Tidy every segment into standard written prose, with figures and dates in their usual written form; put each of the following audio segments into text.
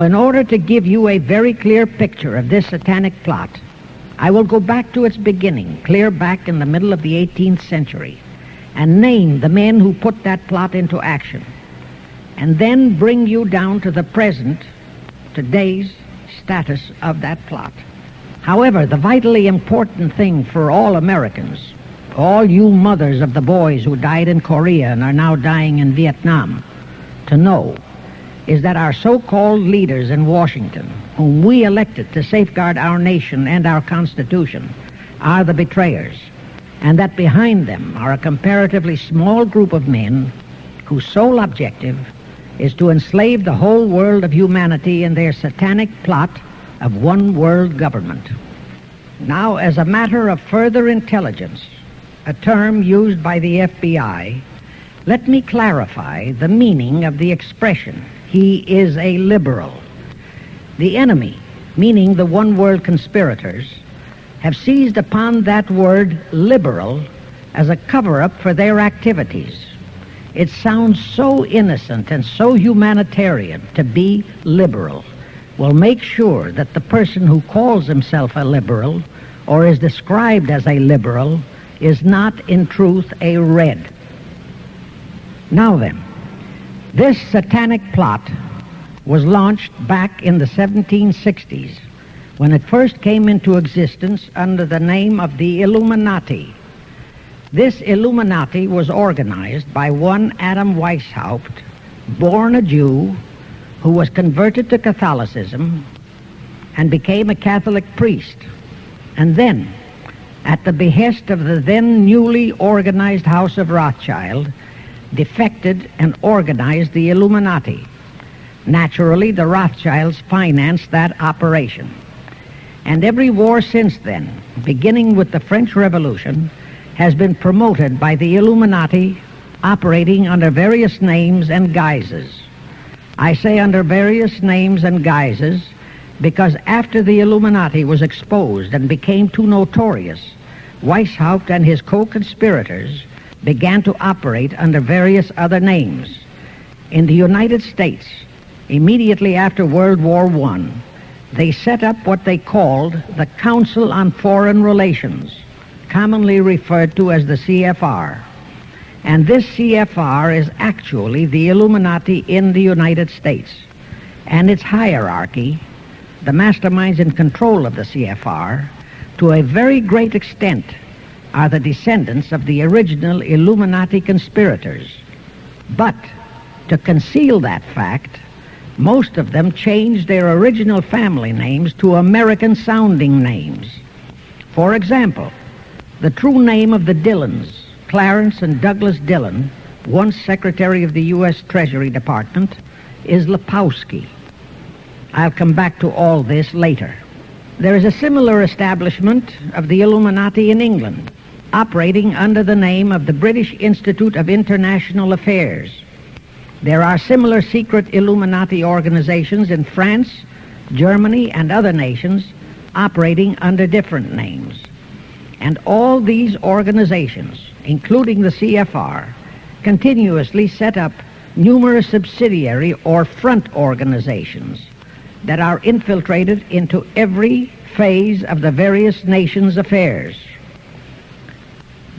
In order to give you a very clear picture of this satanic plot, I will go back to its beginning, clear back in the middle of the 18th century, and name the men who put that plot into action, and then bring you down to the present, today's status of that plot. However, the vitally important thing for all Americans, all you mothers of the boys who died in Korea and are now dying in Vietnam, to know is that our so-called leaders in Washington, whom we elected to safeguard our nation and our Constitution, are the betrayers, and that behind them are a comparatively small group of men whose sole objective is to enslave the whole world of humanity in their satanic plot of one world government. Now, as a matter of further intelligence, a term used by the FBI, let me clarify the meaning of the expression, "He is a liberal." The enemy, meaning the one world conspirators, have seized upon that word liberal as a cover-up for their activities. It sounds so innocent and so humanitarian to be liberal. Well, make sure that the person who calls himself a liberal or is described as a liberal is not in truth a red. Now then, this satanic plot was launched back in the 1760s when it first came into existence under the name of the Illuminati. This Illuminati was organized by one Adam Weishaupt, born a Jew, who was converted to Catholicism and became a Catholic priest, and then, at the behest of the then newly organized House of Rothschild, defected and organized the Illuminati. Naturally, the Rothschilds financed that operation. And every war since then, beginning with the French Revolution, has been promoted by the Illuminati, operating under various names and guises. I say under various names and guises because after the Illuminati was exposed and became too notorious, Weishaupt and his co-conspirators began to operate under various other names. In the United States, immediately after World War I, they set up what they called the Council on Foreign Relations, commonly referred to as the CFR. And this CFR is actually the Illuminati in the United States. And its hierarchy, the masterminds in control of the CFR, to a very great extent are the descendants of the original Illuminati conspirators. But to conceal that fact, most of them changed their original family names to American-sounding names. For example, the true name of the Dillons, Clarence and Douglas Dillon, once Secretary of the U.S. Treasury Department, is Lepowski. I'll come back to all this later. There is a similar establishment of the Illuminati in England, operating under the name of the British Institute of International Affairs. There are similar secret Illuminati organizations in France, Germany, and other nations operating under different names. And all these organizations, including the CFR, continuously set up numerous subsidiary or front organizations that are infiltrated into every phase of the various nations' affairs.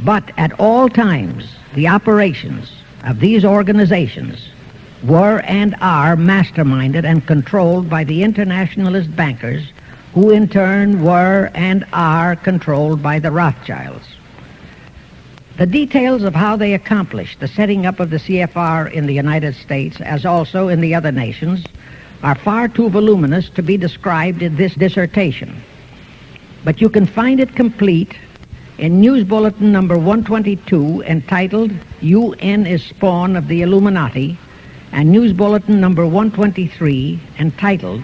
But at all times, the operations of these organizations were and are masterminded and controlled by the internationalist bankers, who in turn were and are controlled by the Rothschilds. The details of how they accomplished the setting up of the CFR in the United States, as also in the other nations, are far too voluminous to be described in this dissertation. But you can find it complete in News Bulletin number 122, entitled UN is Spawn of the Illuminati, and News Bulletin number 123, entitled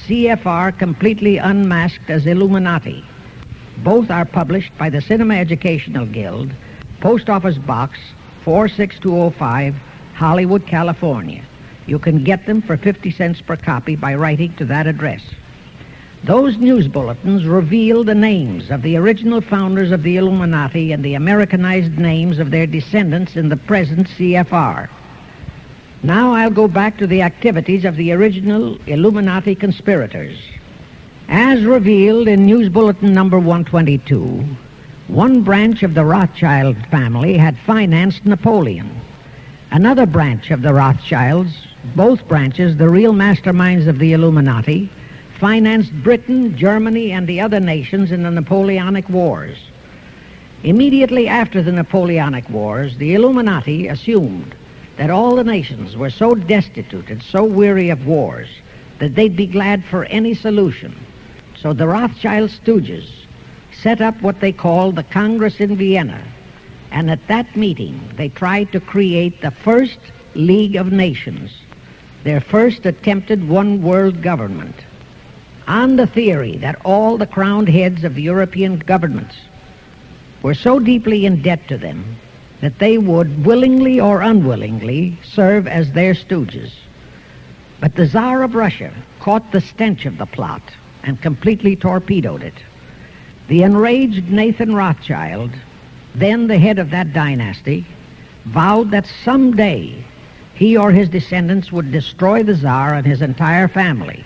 CFR Completely Unmasked as Illuminati. Both are published by the Cinema Educational Guild, Post Office Box 46205, Hollywood, California. You can get them for 50 cents per copy by writing to that address. Those news bulletins reveal the names of the original founders of the Illuminati and the Americanized names of their descendants in the present CFR. Now I'll go back to the activities of the original Illuminati conspirators. As revealed in News Bulletin number 122, one branch of the Rothschild family had financed Napoleon. Another branch of the Rothschilds, both branches the real masterminds of the Illuminati, financed Britain, Germany, and the other nations in the Napoleonic Wars. Immediately after the Napoleonic Wars, the Illuminati assumed that all the nations were so destitute and so weary of wars that they'd be glad for any solution. So the Rothschild stooges set up what they called the Congress in Vienna, and at that meeting they tried to create the first League of Nations, their first attempted one world government, on the theory that all the crowned heads of the European governments were so deeply in debt to them that they would willingly or unwillingly serve as their stooges. But the Tsar of Russia caught the stench of the plot and completely torpedoed it. The enraged Nathan Rothschild, then the head of that dynasty, vowed that someday he or his descendants would destroy the Tsar and his entire family.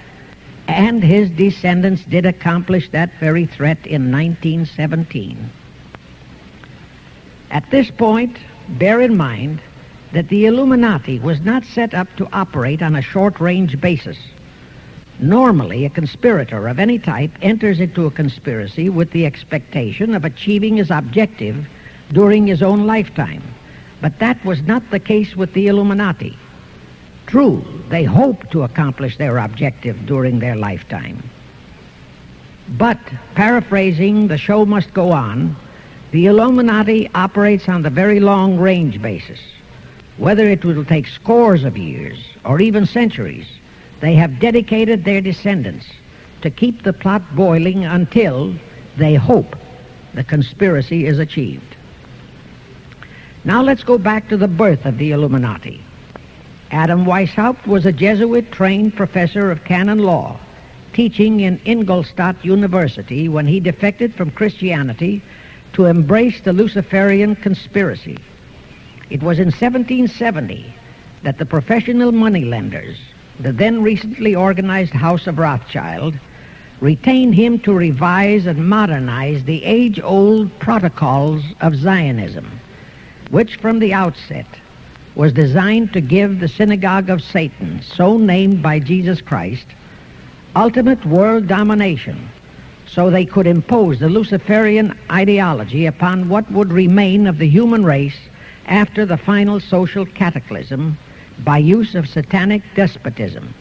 And his descendants did accomplish that very threat in 1917. At this point, bear in mind that the Illuminati was not set up to operate on a short-range basis. Normally, a conspirator of any type enters into a conspiracy with the expectation of achieving his objective during his own lifetime. But that was not the case with the Illuminati. True, they hoped to accomplish their objective during their lifetime. But, paraphrasing The Show Must Go On, the Illuminati operates on the very long-range basis. Whether it will take scores of years or even centuries, they have dedicated their descendants to keep the plot boiling until they hope the conspiracy is achieved. Now let's go back to the birth of the Illuminati. Adam Weishaupt was a Jesuit-trained professor of canon law, teaching in Ingolstadt University when he defected from Christianity to embrace the Luciferian conspiracy. It was in 1770 that the professional moneylenders, the then recently organized House of Rothschild, retained him to revise and modernize the age-old protocols of Zionism, which from the outset was designed to give the synagogue of Satan, so named by Jesus Christ, ultimate world domination, so they could impose the Luciferian ideology upon what would remain of the human race after the final social cataclysm by use of satanic despotism.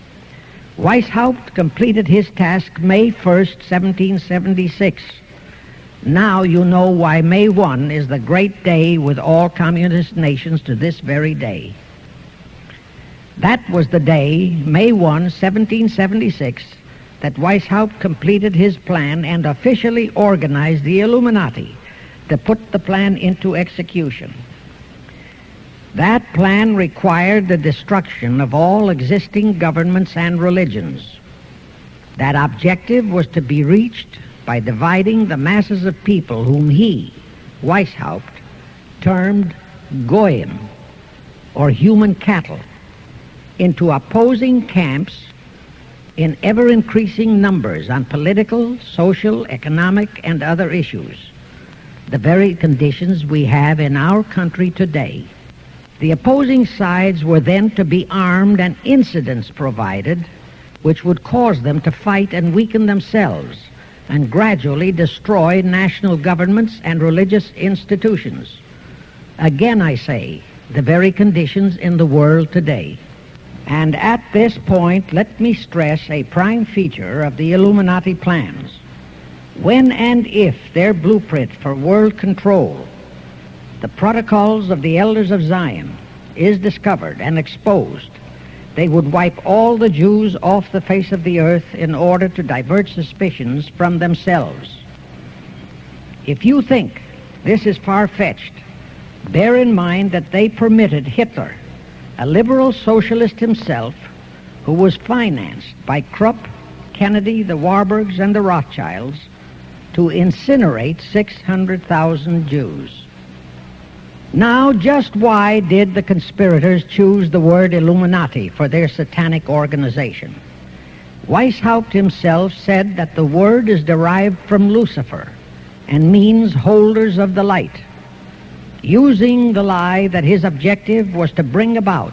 Weishaupt completed his task May 1st, 1776. Now you know why May 1 is the great day with all communist nations to this very day. That was the day, May 1, 1776, that Weishaupt completed his plan and officially organized the Illuminati to put the plan into execution. That plan required the destruction of all existing governments and religions. That objective was to be reached by dividing the masses of people whom he, Weishaupt, termed Goyim, or human cattle, into opposing camps in ever-increasing numbers on political, social, economic, and other issues, the very conditions we have in our country today. The opposing sides were then to be armed and incidents provided which would cause them to fight and weaken themselves and gradually destroy national governments and religious institutions. Again, I say, the very conditions in the world today. And at this point, let me stress a prime feature of the Illuminati plans. When and if their blueprint for world control, the protocols of the elders of Zion, is discovered and exposed, they would wipe all the Jews off the face of the earth in order to divert suspicions from themselves. If you think this is far-fetched, bear in mind that they permitted Hitler, a liberal socialist himself, who was financed by Krupp, Kennedy, the Warburgs, and the Rothschilds, to incinerate 600,000 Jews. Now, just why did the conspirators choose the word Illuminati for their satanic organization? Weishaupt himself said that the word is derived from Lucifer and means holders of the light, using the lie that his objective was to bring about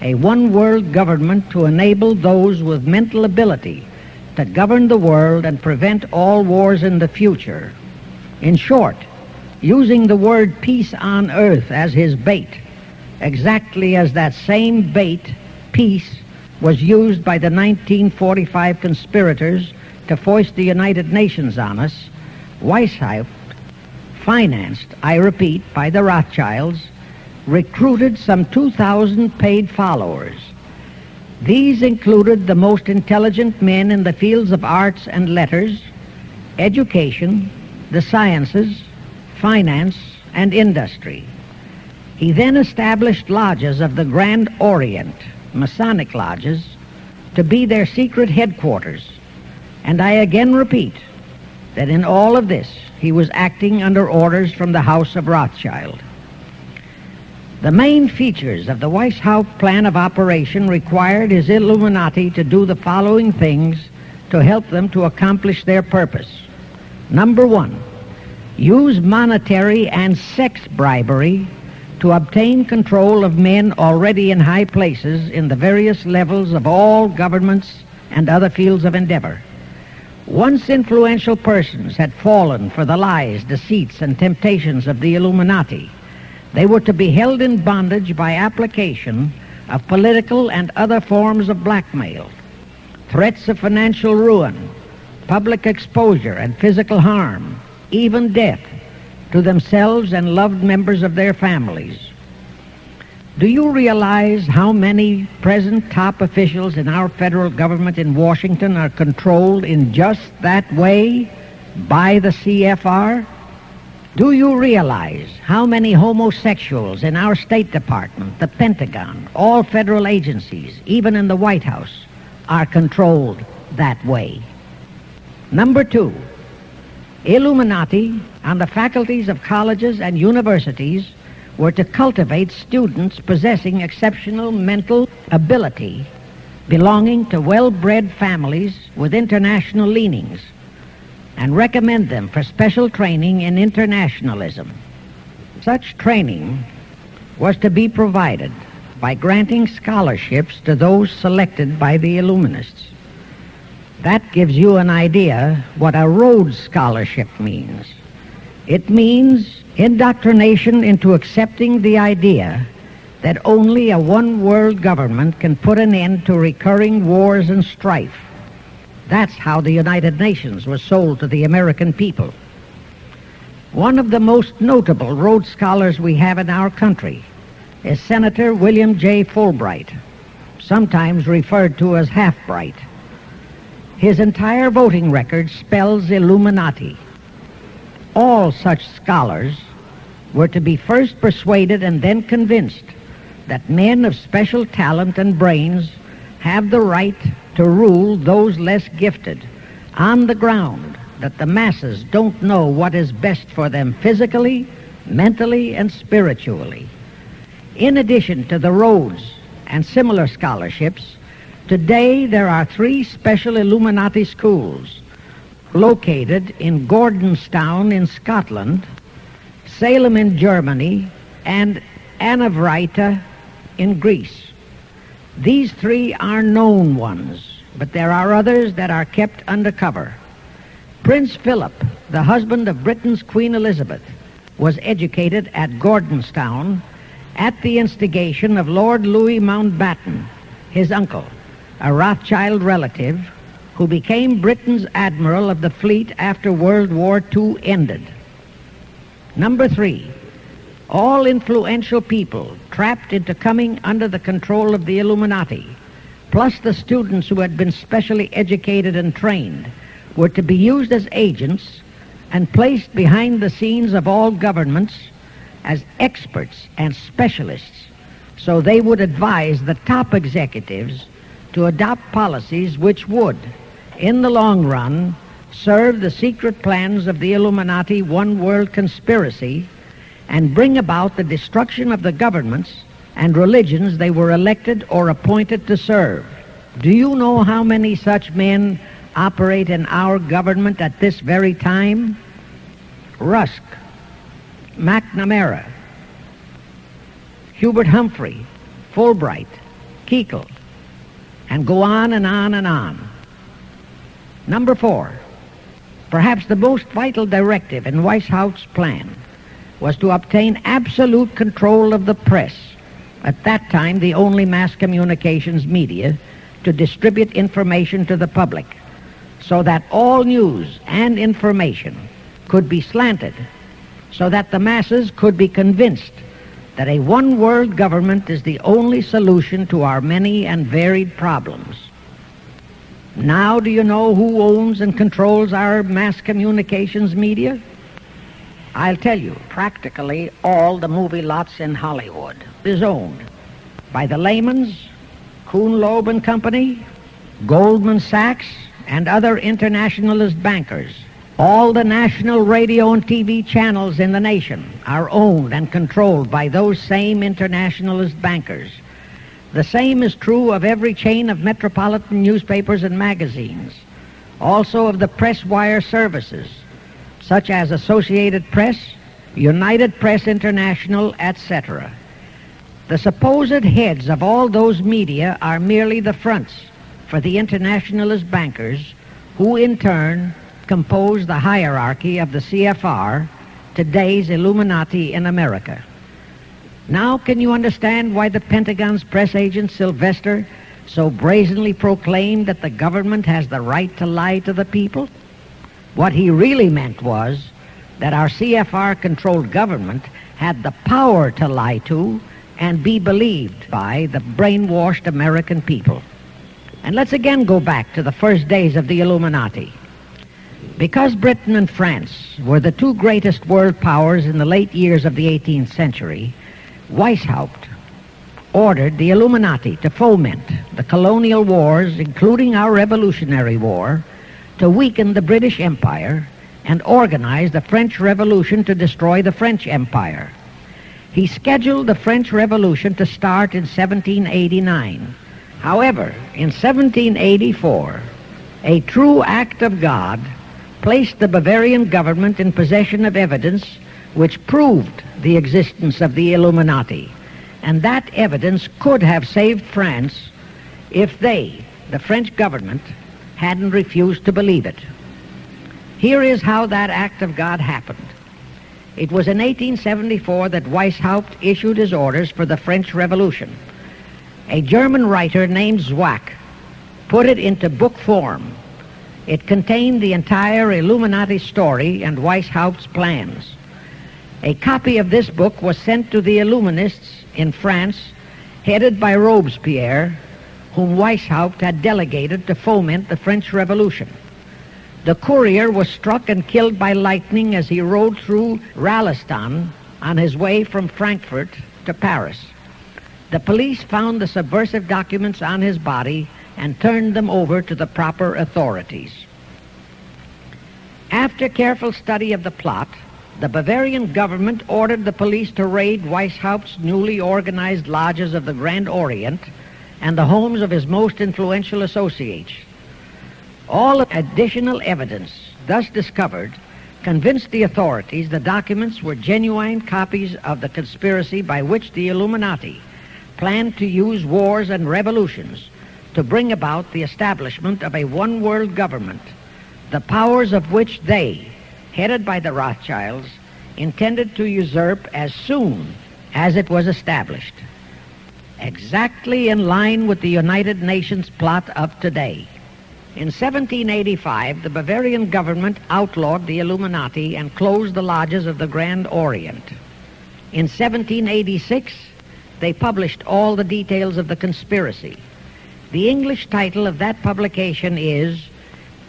a one-world government to enable those with mental ability to govern the world and prevent all wars in the future. In short, using the word peace on earth as his bait, exactly as that same bait, peace, was used by the 1945 conspirators to foist the United Nations on us. Weishaupt, financed, I repeat, by the Rothschilds, recruited some 2,000 paid followers. These included the most intelligent men in the fields of arts and letters, education, the sciences, finance, and industry. He then established lodges of the Grand Orient, Masonic lodges, to be their secret headquarters. And I again repeat that in all of this, he was acting under orders from the House of Rothschild. The main features of the Weishaupt plan of operation required his Illuminati to do the following things to help them to accomplish their purpose. Number one, use monetary and sex bribery to obtain control of men already in high places in the various levels of all governments and other fields of endeavor. Once influential persons had fallen for the lies, deceits, and temptations of the Illuminati, they were to be held in bondage by application of political and other forms of blackmail, threats of financial ruin, public exposure and physical harm, even death, to themselves and loved members of their families. Do you realize how many present top officials in our federal government in Washington are controlled in just that way by the CFR? Do you realize how many homosexuals in our State Department, the Pentagon, all federal agencies, even in the White House, are controlled that way? Number two, Illuminati on the faculties of colleges and universities were to cultivate students possessing exceptional mental ability, belonging to well-bred families with international leanings, and recommend them for special training in internationalism. Such training was to be provided by granting scholarships to those selected by the Illuminists. That gives you an idea what a Rhodes Scholarship means. It means indoctrination into accepting the idea that only a one-world government can put an end to recurring wars and strife. That's how the United Nations was sold to the American people. One of the most notable Rhodes Scholars we have in our country is Senator William J. Fulbright, sometimes referred to as Half-Bright. His entire voting record spells Illuminati. All such scholars were to be first persuaded and then convinced that men of special talent and brains have the right to rule those less gifted on the ground that the masses don't know what is best for them physically, mentally, and spiritually. In addition to the Rhodes and similar scholarships, today there are 3 special Illuminati schools located in Gordonstown in Scotland, Salem in Germany, and Anavryta in Greece. These 3 are known ones, but there are others that are kept undercover. Prince Philip, the husband of Britain's Queen Elizabeth, was educated at Gordonstown at the instigation of Lord Louis Mountbatten, his uncle, a Rothschild relative who became Britain's admiral of the fleet after World War II ended. Number 3, all influential people trapped into coming under the control of the Illuminati, plus the students who had been specially educated and trained, were to be used as agents and placed behind the scenes of all governments as experts and specialists, so they would advise the top executives to adopt policies which would, in the long run, serve the secret plans of the Illuminati one-world conspiracy and bring about the destruction of the governments and religions they were elected or appointed to serve. Do you know how many such men operate in our government at this very time? Rusk, McNamara, Hubert Humphrey, Fulbright, Kuchel, and go on and on and on. Number 4, perhaps the most vital directive in Weishaupt's plan was to obtain absolute control of the press, at that time the only mass communications media, to distribute information to the public, so that all news and information could be slanted, so that the masses could be convinced that a one-world government is the only solution to our many and varied problems. Now do you know who owns and controls our mass communications media? I'll tell you, practically all the movie lots in Hollywood is owned by the Lehmans, Kuhn, Loeb and Company, Goldman Sachs, and other internationalist bankers. All the national radio and TV channels in the nation are owned and controlled by those same internationalist bankers. The same is true of every chain of metropolitan newspapers and magazines, also of the press wire services, such as Associated Press, United Press International, etc. The supposed heads of all those media are merely the fronts for the internationalist bankers, who in turn compose the hierarchy of the CFR, today's Illuminati in America. Now can you understand why the Pentagon's press agent Sylvester so brazenly proclaimed that the government has the right to lie to the people? What he really meant was that our CFR-controlled government had the power to lie to and be believed by the brainwashed American people. And let's again go back to the first days of the Illuminati. Because Britain and France were the two greatest world powers in the late years of the 18th century, Weishaupt ordered the Illuminati to foment the colonial wars, including our Revolutionary War, to weaken the British Empire and organize the French Revolution to destroy the French Empire. He scheduled the French Revolution to start in 1789. However, in 1784, a true act of God placed the Bavarian government in possession of evidence which proved the existence of the Illuminati, and that evidence could have saved France if they, the French government, hadn't refused to believe it. Here is how that act of God happened. It was in 1874 that Weishaupt issued his orders for the French Revolution. A German writer named Zwack put it into book form. It contained the entire Illuminati story and Weishaupt's plans. A copy of this book was sent to the Illuminists in France, headed by Robespierre, whom Weishaupt had delegated to foment the French Revolution. The courier was struck and killed by lightning as he rode through Raleston on his way from Frankfurt to Paris. The police found the subversive documents on his body and turned them over to the proper authorities. After careful study of the plot, the Bavarian government ordered the police to raid Weishaupt's newly organized lodges of the Grand Orient and the homes of his most influential associates. All additional evidence thus discovered convinced the authorities the documents were genuine copies of the conspiracy by which the Illuminati planned to use wars and revolutions to bring about the establishment of a one-world government, the powers of which they, headed by the Rothschilds, intended to usurp as soon as it was established, exactly in line with the United Nations plot of today. In 1785, the Bavarian government outlawed the Illuminati and closed the lodges of the Grand Orient. In 1786, they published all the details of the conspiracy. The English title of that publication is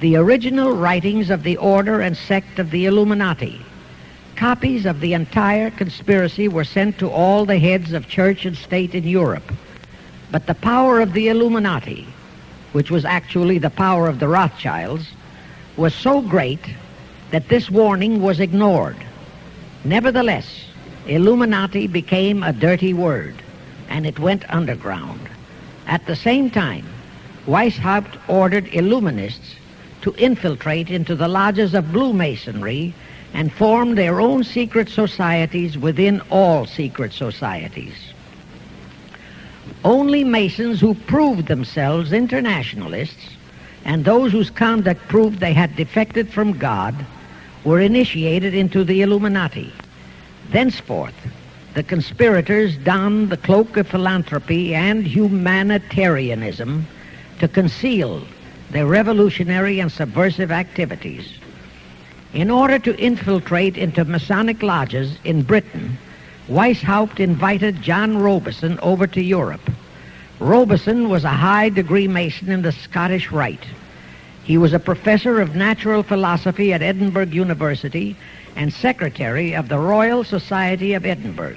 The Original Writings of the Order and Sect of the Illuminati. Copies of the entire conspiracy were sent to all the heads of church and state in Europe. But the power of the Illuminati, which was actually the power of the Rothschilds, was so great that this warning was ignored. Nevertheless, Illuminati became a dirty word, and it went underground. At the same time, Weishaupt ordered Illuminists to infiltrate into the lodges of Blue Masonry and form their own secret societies within all secret societies. Only Masons who proved themselves internationalists and those whose conduct proved they had defected from God were initiated into the Illuminati. Thenceforth, the conspirators donned the cloak of philanthropy and humanitarianism to conceal their revolutionary and subversive activities. In order to infiltrate into Masonic lodges in Britain, Weishaupt invited John Robison over to Europe. Robison was a high-degree Mason in the Scottish Rite. He was a professor of natural philosophy at Edinburgh University and secretary of the Royal Society of Edinburgh.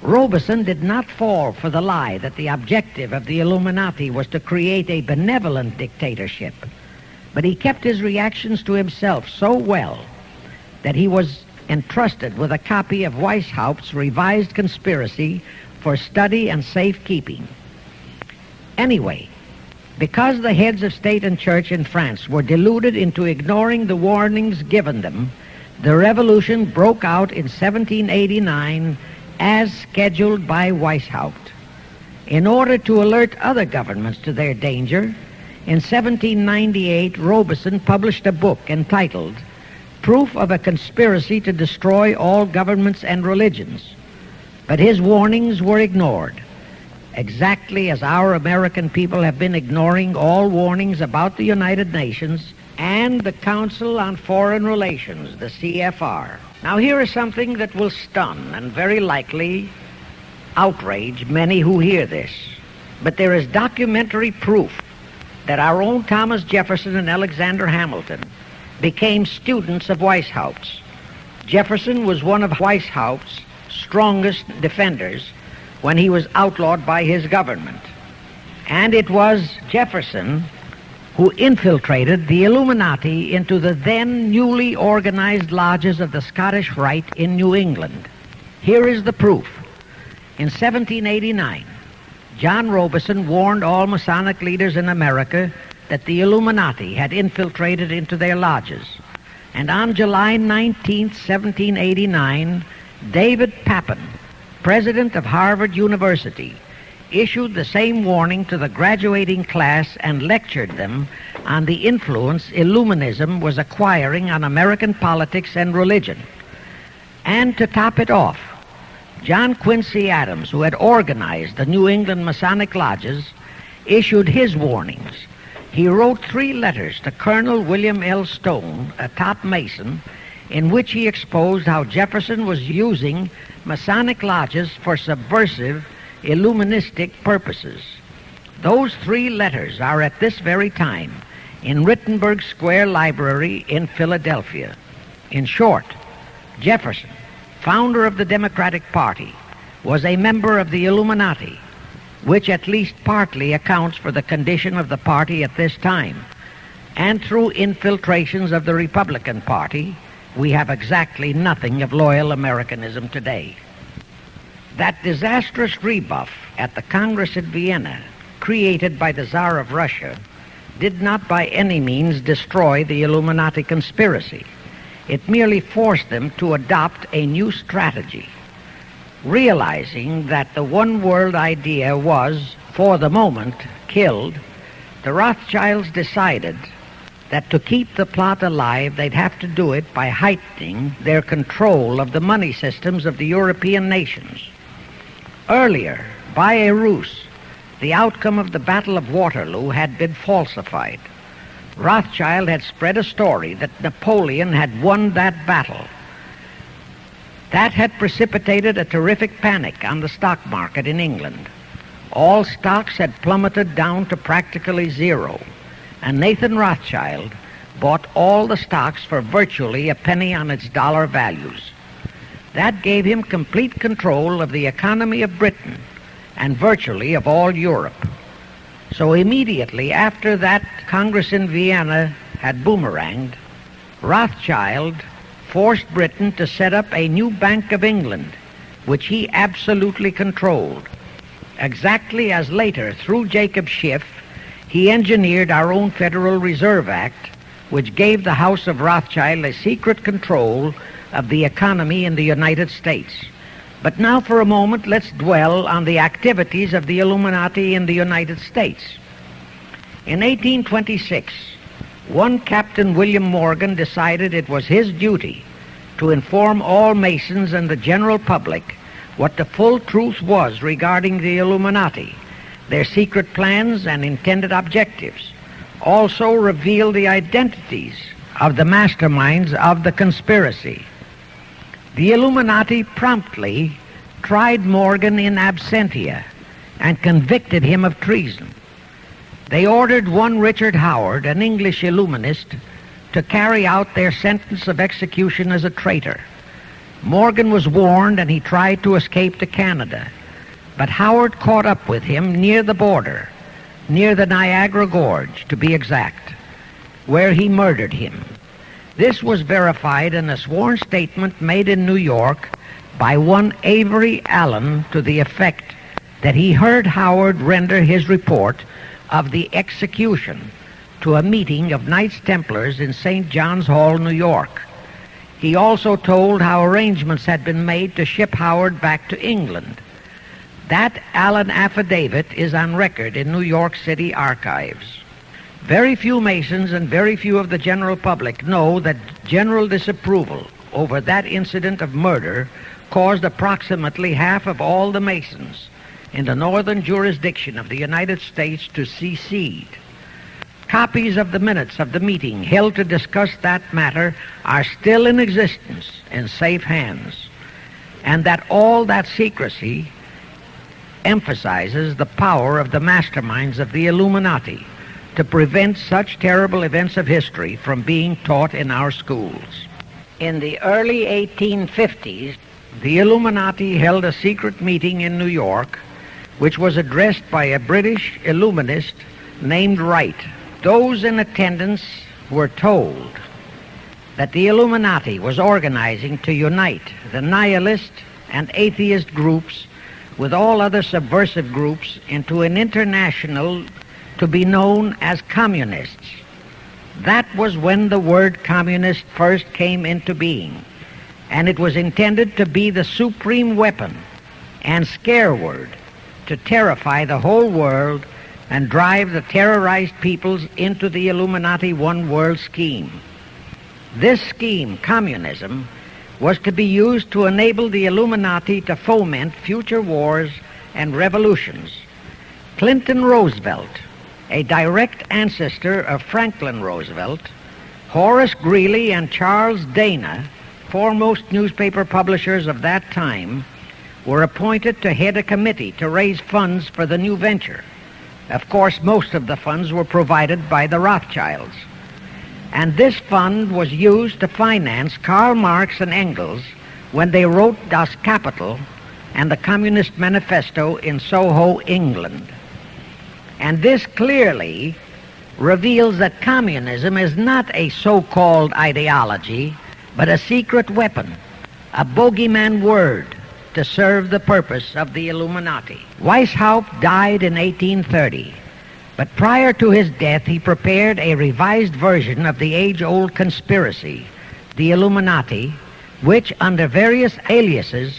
Robison did not fall for the lie that the objective of the Illuminati was to create a benevolent dictatorship, but he kept his reactions to himself so well that he was entrusted with a copy of Weishaupt's revised conspiracy for study and safekeeping. Anyway, because the heads of state and church in France were deluded into ignoring the warnings given them, the revolution broke out in 1789 as scheduled by Weishaupt. In order to alert other governments to their danger, in 1798 Robison published a book entitled Proof of a Conspiracy to Destroy All Governments and Religions. But his warnings were ignored, exactly as our American people have been ignoring all warnings about the United Nations and the Council on Foreign Relations, the CFR. Now here is something that will stun and very likely outrage many who hear this. But there is documentary proof that our own Thomas Jefferson and Alexander Hamilton became students of Weishaupt's. Jefferson was one of Weishaupt's strongest defenders when he was outlawed by his government. And it was Jefferson who infiltrated the Illuminati into the then newly organized lodges of the Scottish Rite in New England. Here is the proof. In 1789, John Robison warned all Masonic leaders in America that the Illuminati had infiltrated into their lodges. And on July 19, 1789, David Papin, president of Harvard University, issued the same warning to the graduating class and lectured them on the influence Illuminism was acquiring on American politics and religion. And to top it off, John Quincy Adams, who had organized the New England Masonic lodges, issued his warnings. He wrote 3 letters to Colonel William L. Stone, a top Mason, in which he exposed how Jefferson was using Masonic lodges for subversive, Illuministic purposes. Those 3 letters are at this very time in Rittenberg Square Library in Philadelphia. In short, Jefferson, founder of the Democratic Party, was a member of the Illuminati, which at least partly accounts for the condition of the party at this time. And through infiltrations of the Republican Party, we have exactly nothing of loyal Americanism today. That disastrous rebuff at the Congress at Vienna, created by the Tsar of Russia, did not by any means destroy the Illuminati conspiracy. It merely forced them to adopt a new strategy. Realizing that the one world idea was, for the moment, killed, the Rothschilds decided that to keep the plot alive, they'd have to do it by heightening their control of the money systems of the European nations. Earlier, by a ruse, the outcome of the Battle of Waterloo had been falsified. Rothschild had spread a story that Napoleon had won that battle. That had precipitated a terrific panic on the stock market in England. All stocks had plummeted down to practically zero, and Nathan Rothschild bought all the stocks for virtually a penny on its dollar values. That gave him complete control of the economy of Britain and virtually of all Europe. So immediately after that Congress in Vienna had boomeranged, Rothschild forced Britain to set up a new Bank of England which he absolutely controlled, exactly as later, through Jacob Schiff, he engineered our own Federal Reserve Act, which gave the House of Rothschild a secret control of the economy in the United States. But now for a moment, let's dwell on the activities of the Illuminati in the United States. In 1826, one Captain William Morgan decided it was his duty to inform all Masons and the general public what the full truth was regarding the Illuminati, their secret plans and intended objectives. Also reveal the identities of the masterminds of the conspiracy. The Illuminati promptly tried Morgan in absentia and convicted him of treason. They ordered one Richard Howard, an English Illuminist, to carry out their sentence of execution as a traitor. Morgan was warned and he tried to escape to Canada, but Howard caught up with him near the border, near the Niagara Gorge, to be exact, where he murdered him. This was verified in a sworn statement made in New York by one Avery Allen to the effect that he heard Howard render his report of the execution to a meeting of Knights Templars in St. John's Hall, New York. He also told how arrangements had been made to ship Howard back to England. That Allen affidavit is on record in New York City archives. Very few Masons and very few of the general public know that general disapproval over that incident of murder caused approximately half of all the Masons in the northern jurisdiction of the United States to secede. Copies of the minutes of the meeting held to discuss that matter are still in existence in safe hands, and that all that secrecy emphasizes the power of the masterminds of the Illuminati to prevent such terrible events of history from being taught in our schools. In the early 1850s, the Illuminati held a secret meeting in New York, which was addressed by a British Illuminist named Wright. Those in attendance were told that the Illuminati was organizing to unite the nihilist and atheist groups with all other subversive groups into an international to be known as communists. That was when the word communist first came into being, and it was intended to be the supreme weapon and scare word to terrify the whole world and drive the terrorized peoples into the Illuminati one world scheme. This scheme, communism, was to be used to enable the Illuminati to foment future wars and revolutions. Clinton Roosevelt, a direct ancestor of Franklin Roosevelt, Horace Greeley and Charles Dana, foremost newspaper publishers of that time, were appointed to head a committee to raise funds for the new venture. Of course, most of the funds were provided by the Rothschilds. And this fund was used to finance Karl Marx and Engels when they wrote Das Kapital and the Communist Manifesto in Soho, England. And this clearly reveals that communism is not a so-called ideology, but a secret weapon, a bogeyman word to serve the purpose of the Illuminati. Weishaupt died in 1830, but prior to his death he prepared a revised version of the age-old conspiracy, the Illuminati, which under various aliases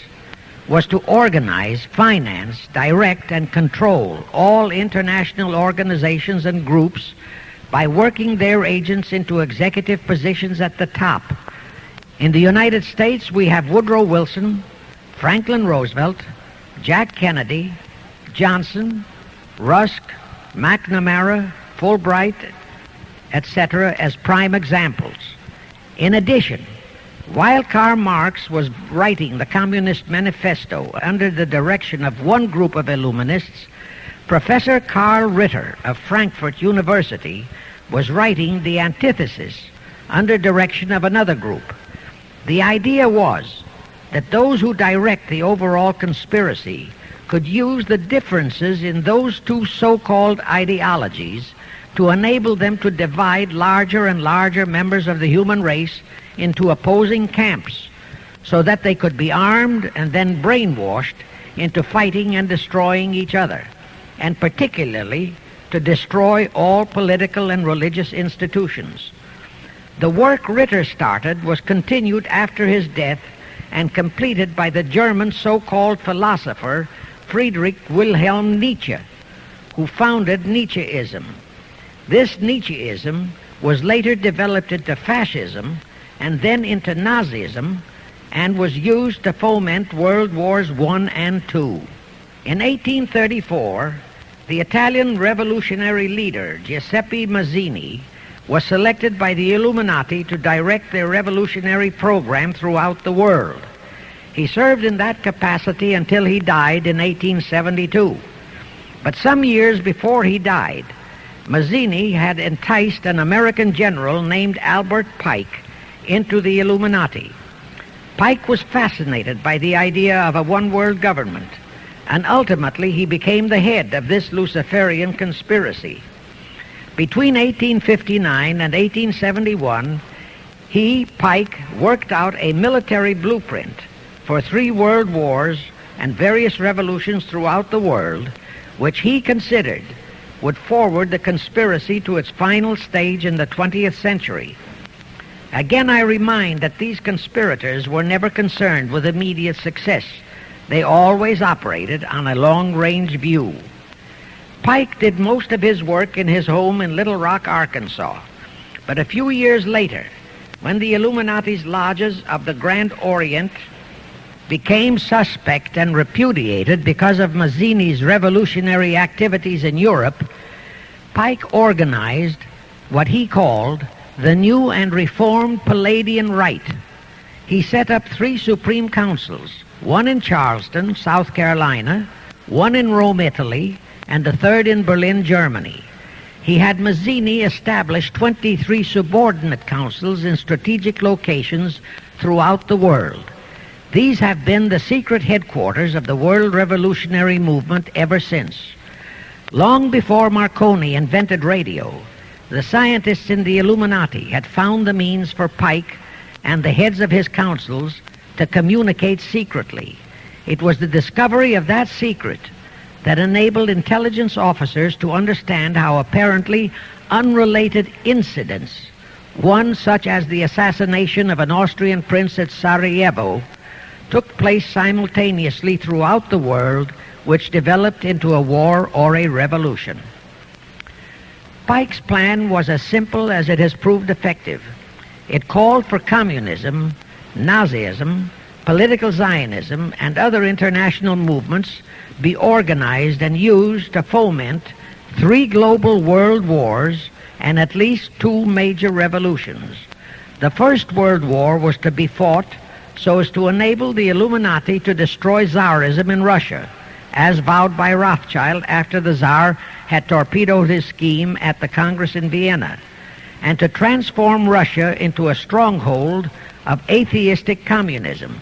was to organize, finance, direct, and control all international organizations and groups by working their agents into executive positions at the top. In the United States, we have Woodrow Wilson, Franklin Roosevelt, Jack Kennedy, Johnson, Rusk, McNamara, Fulbright, etc. as prime examples. In addition, while Karl Marx was writing the Communist Manifesto under the direction of one group of Illuminists, Professor Karl Ritter of Frankfurt University was writing the Antithesis under direction of another group. The idea was that those who direct the overall conspiracy could use the differences in those two so-called ideologies to enable them to divide larger and larger members of the human race into opposing camps, so that they could be armed and then brainwashed into fighting and destroying each other, and particularly to destroy all political and religious institutions. The work Ritter started was continued after his death and completed by the German so-called philosopher Friedrich Wilhelm Nietzsche, who founded Nietzscheism. This Nietzscheism was later developed into fascism and then into Nazism, and was used to foment World Wars I and II. In 1834, the Italian revolutionary leader Giuseppe Mazzini was selected by the Illuminati to direct their revolutionary program throughout the world. He served in that capacity until he died in 1872. But some years before he died, Mazzini had enticed an American general named Albert Pike into the Illuminati. Pike was fascinated by the idea of a one-world government, and ultimately he became the head of this Luciferian conspiracy. Between 1859 and 1871, Pike, worked out a military blueprint for 3 world wars and various revolutions throughout the world, which he considered would forward the conspiracy to its final stage in the 20th century. Again, I remind that these conspirators were never concerned with immediate success. They always operated on a long-range view. Pike did most of his work in his home in Little Rock, Arkansas. But a few years later, when the Illuminati's lodges of the Grand Orient became suspect and repudiated because of Mazzini's revolutionary activities in Europe, Pike organized what he called the New and Reformed Palladian Rite. He set up 3 supreme councils, one in Charleston, South Carolina, one in Rome, Italy, and the 3rd in Berlin, Germany. He had Mazzini establish 23 subordinate councils in strategic locations throughout the world. These have been the secret headquarters of the world revolutionary movement ever since. Long before Marconi invented radio, the scientists in the Illuminati had found the means for Pike and the heads of his councils to communicate secretly. It was the discovery of that secret that enabled intelligence officers to understand how apparently unrelated incidents, one such as the assassination of an Austrian prince at Sarajevo, took place simultaneously throughout the world, which developed into a war or a revolution. Pike's plan was as simple as it has proved effective. It called for communism, Nazism, political Zionism, and other international movements be organized and used to foment 3 global world wars and at least 2 major revolutions. The First World War was to be fought so as to enable the Illuminati to destroy Tsarism in Russia, as vowed by Rothschild after the Tsar had torpedoed his scheme at the Congress in Vienna, and to transform Russia into a stronghold of atheistic communism.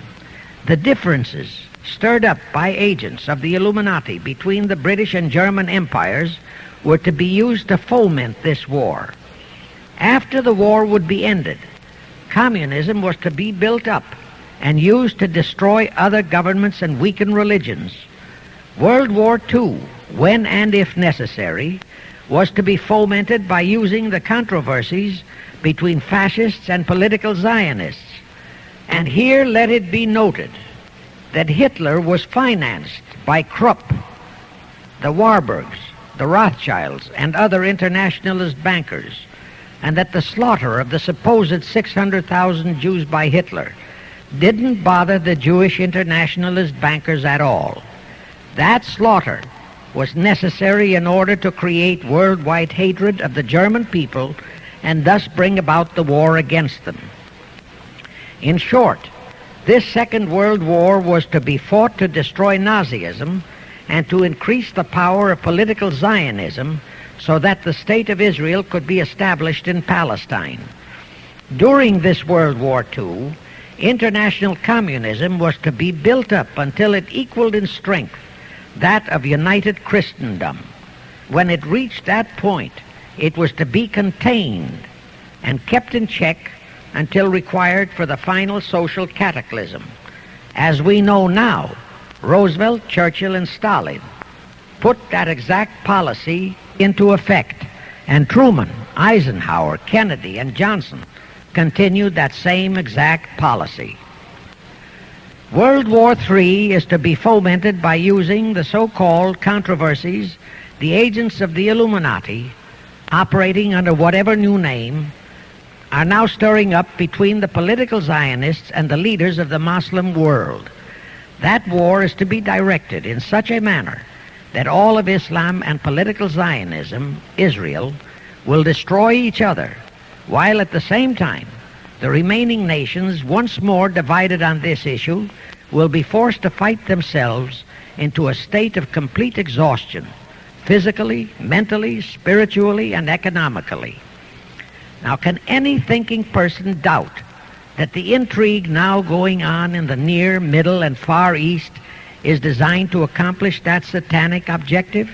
The differences stirred up by agents of the Illuminati between the British and German empires were to be used to foment this war. After the war would be ended, communism was to be built up and used to destroy other governments and weaken religions. World War II, when and if necessary, was to be fomented by using the controversies between fascists and political Zionists. And here let it be noted that Hitler was financed by Krupp, the Warburgs, the Rothschilds, and other internationalist bankers, and that the slaughter of the supposed 600,000 Jews by Hitler didn't bother the Jewish internationalist bankers at all. That slaughter was necessary in order to create worldwide hatred of the German people and thus bring about the war against them. In short, this Second World War was to be fought to destroy Nazism and to increase the power of political Zionism so that the State of Israel could be established in Palestine. During this World War II, international communism was to be built up until it equaled in strength that of united Christendom. When it reached that point, it was to be contained and kept in check until required for the final social cataclysm. As we know now, Roosevelt, Churchill, and Stalin put that exact policy into effect, and Truman, Eisenhower, Kennedy, and Johnson continued that same exact policy. World War III is to be fomented by using the so-called controversies the agents of the Illuminati, operating under whatever new name, are now stirring up between the political Zionists and the leaders of the Muslim world. That war is to be directed in such a manner that all of Islam and political Zionism, Israel, will destroy each other, while at the same time the remaining nations, once more divided on this issue, will be forced to fight themselves into a state of complete exhaustion, physically, mentally, spiritually, and economically. Now, can any thinking person doubt that the intrigue now going on in the Near, Middle, and Far East is designed to accomplish that satanic objective?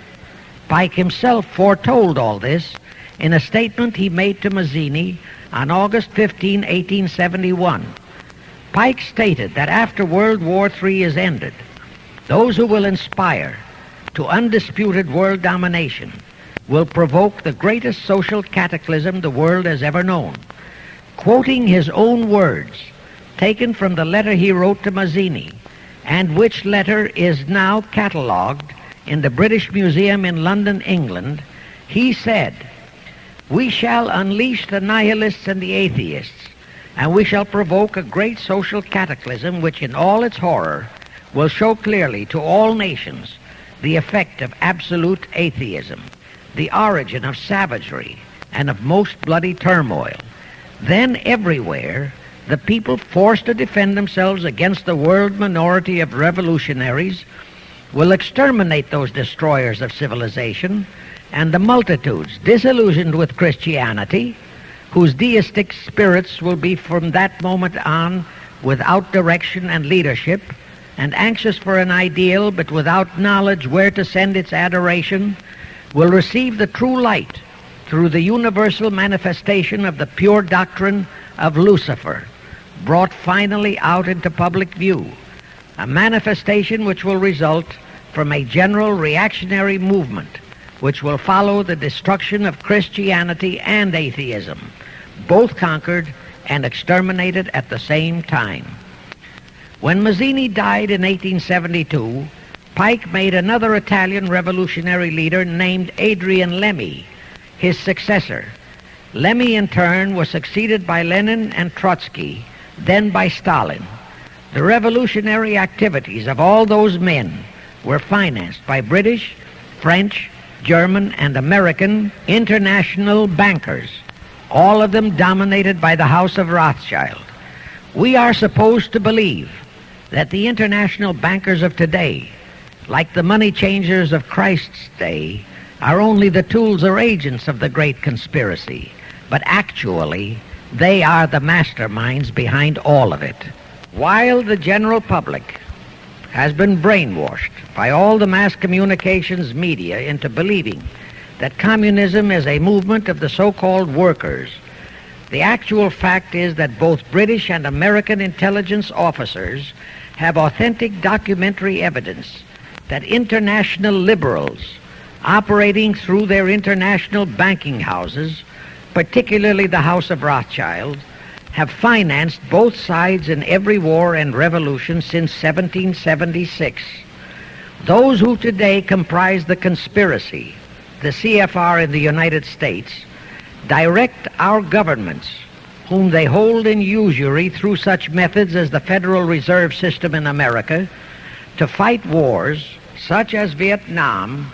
Pike himself foretold all this in a statement he made to Mazzini on August 15, 1871. Pike stated that after World War III is ended, those who will inspire to undisputed world domination will provoke the greatest social cataclysm the world has ever known. Quoting his own words, taken from the letter he wrote to Mazzini, and which letter is now catalogued in the British Museum in London, England, he said, "We shall unleash the nihilists and the atheists, and we shall provoke a great social cataclysm which in all its horror will show clearly to all nations the effect of absolute atheism, the origin of savagery and of most bloody turmoil. Then everywhere the people forced to defend themselves against the world minority of revolutionaries will exterminate those destroyers of civilization, and the multitudes disillusioned with Christianity, whose deistic spirits will be from that moment on without direction and leadership, and anxious for an ideal but without knowledge where to send its adoration, will receive the true light through the universal manifestation of the pure doctrine of Lucifer, brought finally out into public view, a manifestation which will result from a general reactionary movement which will follow the destruction of Christianity and atheism, both conquered and exterminated at the same time." When Mazzini died in 1872, Pike made another Italian revolutionary leader named Adrian Lemmy his successor. Lemmy, in turn, was succeeded by Lenin and Trotsky, then by Stalin. The revolutionary activities of all those men were financed by British, French, German, and American international bankers, all of them dominated by the House of Rothschild. We are supposed to believe that the international bankers of today, like the money changers of Christ's day, are only the tools or agents of the great conspiracy, but actually they are the masterminds behind all of it. While the general public has been brainwashed by all the mass communications media into believing that communism is a movement of the so-called workers, the actual fact is that both British and American intelligence officers have authentic documentary evidence that international liberals operating through their international banking houses, particularly the House of Rothschild, have financed both sides in every war and revolution since 1776. Those who today comprise the conspiracy, the CFR in the United States, direct our governments, whom they hold in usury through such methods as the Federal Reserve System in America, to fight wars such as Vietnam,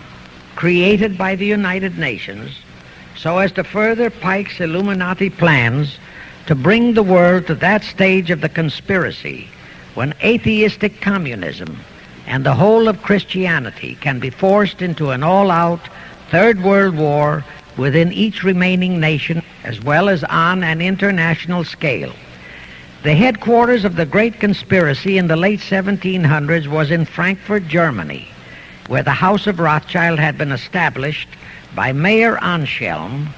created by the United Nations, so as to further Pike's Illuminati plans to bring the world to that stage of the conspiracy when atheistic communism and the whole of Christianity can be forced into an all-out Third World War within each remaining nation, as well as on an international scale. The headquarters of the great conspiracy in the late 1700s was in Frankfurt, Germany, where the House of Rothschild had been established by Mayer Anschelm,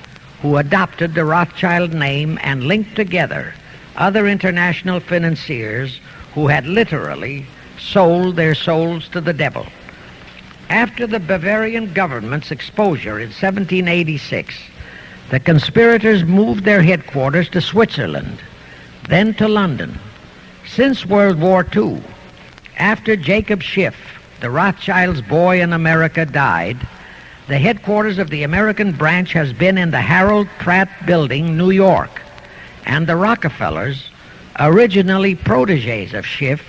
who adopted the Rothschild name and linked together other international financiers who had literally sold their souls to the devil. After the Bavarian government's exposure in 1786, the conspirators moved their headquarters to Switzerland, then to London. Since World War II, after Jacob Schiff, the Rothschilds' boy in America, died, the headquarters of the American branch has been in the Harold Pratt Building, New York, and the Rockefellers, originally protégés of Schiff,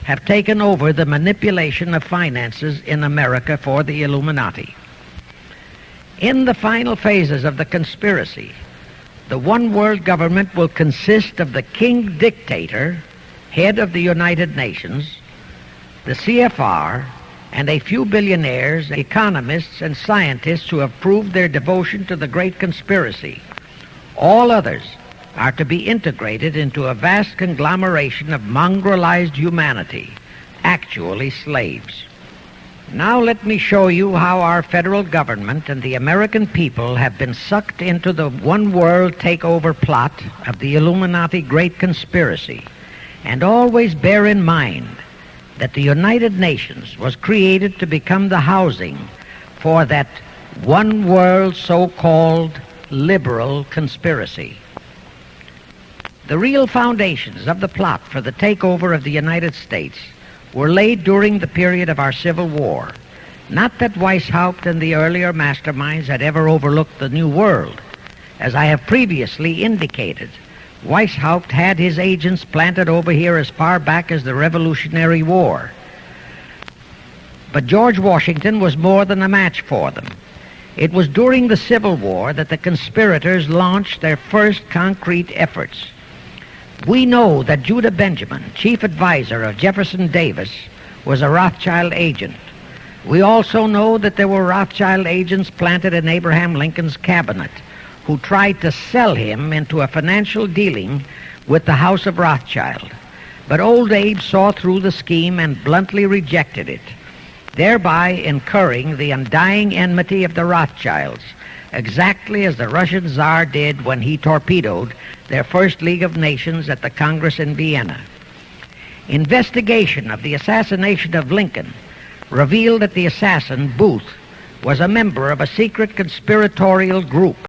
have taken over the manipulation of finances in America for the Illuminati. In the final phases of the conspiracy, the one world government will consist of the king dictator, head of the United Nations, the CFR, and a few billionaires, economists, and scientists who have proved their devotion to the great conspiracy. All others are to be integrated into a vast conglomeration of mongrelized humanity, actually slaves. Now let me show you how our federal government and the American people have been sucked into the one world takeover plot of the Illuminati great conspiracy. And always bear in mind that the United Nations was created to become the housing for that one world so-called liberal conspiracy. The real foundations of the plot for the takeover of the United States were laid during the period of our Civil War. Not that Weishaupt and the earlier masterminds had ever overlooked the New World. As I have previously indicated, Weishaupt had his agents planted over here as far back as the Revolutionary War. But George Washington was more than a match for them. It was during the Civil War that the conspirators launched their first concrete efforts. We know that Judah Benjamin, chief advisor of Jefferson Davis, was a Rothschild agent. We also know that there were Rothschild agents planted in Abraham Lincoln's cabinet who tried to sell him into a financial dealing with the House of Rothschild. But old Abe saw through the scheme and bluntly rejected it, thereby incurring the undying enmity of the Rothschilds, exactly as the Russian Tsar did when he torpedoed their first League of Nations at the Congress in Vienna. Investigation of the assassination of Lincoln revealed that the assassin, Booth, was a member of a secret conspiratorial group